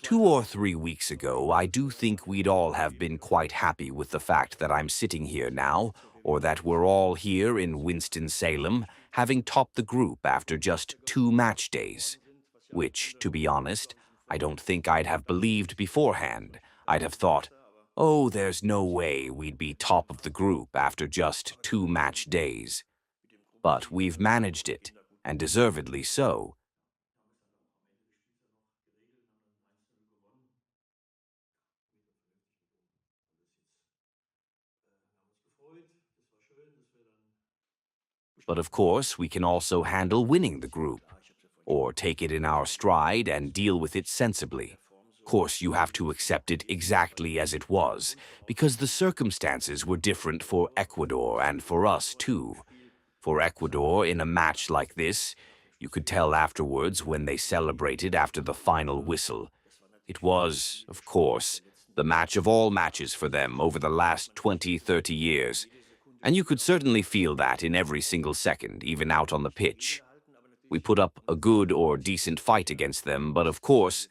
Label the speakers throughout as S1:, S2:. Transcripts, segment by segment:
S1: 2 or 3 weeks ago, I do think we'd all have been quite happy with the fact that I'm sitting here now, or that we're all here in Winston-Salem, having topped the group after just 2 match days. Which, to be honest, I don't think I'd have believed beforehand. I'd have thought, oh, there's no way we'd be top of the group after just 2 match days. But we've managed it, and deservedly so. But of course, we can also handle winning the group, or take it in our stride and deal with it sensibly. Of course, you have to accept it exactly as it was, because the circumstances were different for Ecuador and for us too. For Ecuador, in a match like this, you could tell afterwards when they celebrated after the final whistle. It was, of course, the match of all matches for them over the last 20-30 years. And you could certainly feel that in every single second, even out on the pitch. We put up a good or decent fight against them, but of course,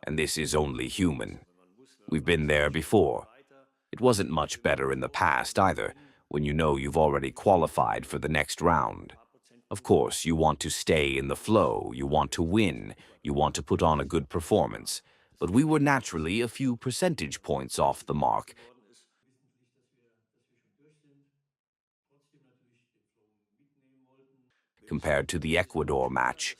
S1: and this is only human, we've been there before. It wasn't much better in the past either, when you know you've already qualified for the next round. Of course, you want to stay in the flow, you want to win, you want to put on a good performance, but we were naturally a few percentage points off the mark. Compared to the Ecuador match.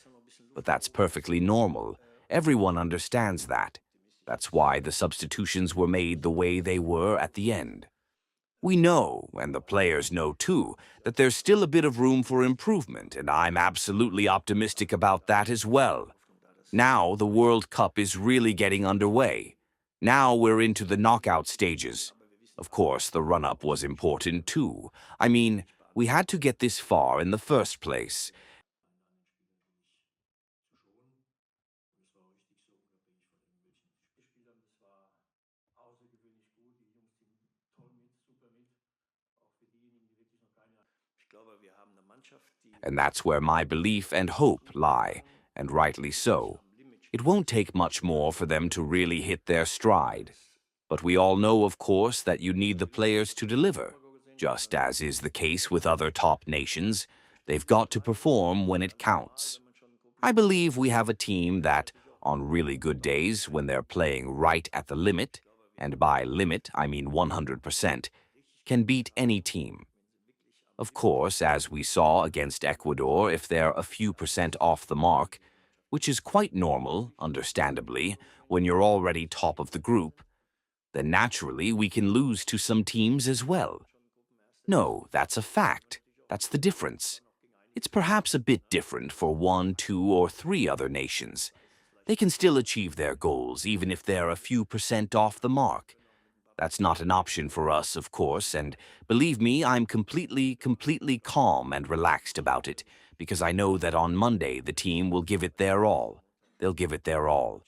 S1: But that's perfectly normal. Everyone understands that. That's why the substitutions were made the way they were at the end. We know, and the players know too, that there's still a bit of room for improvement, and I'm absolutely optimistic about that as well. Now the World Cup is really getting underway. Now we're into the knockout stages. Of course, the run-up was important too. I mean, we had to get this far in the first place. And that's where my belief and hope lie, and rightly so. It won't take much more for them to really hit their stride. But we all know, of course, that you need the players to deliver. Just as is the case with other top nations, they've got to perform when it counts. I believe we have a team that, on really good days when they're playing right at the limit, and by limit I mean 100%, can beat any team. Of course, as we saw against Ecuador, if they're a few percent off the mark, which is quite normal, understandably, when you're already top of the group, then naturally we can lose to some teams as well. No, that's a fact. That's the difference. It's perhaps a bit different for 1, 2, or 3 other nations. They can still achieve their goals, even if they're a few percent off the mark. That's not an option for us, of course, and believe me, I'm completely calm and relaxed about it, because I know that on Monday the team will give it their all. They'll give it their all.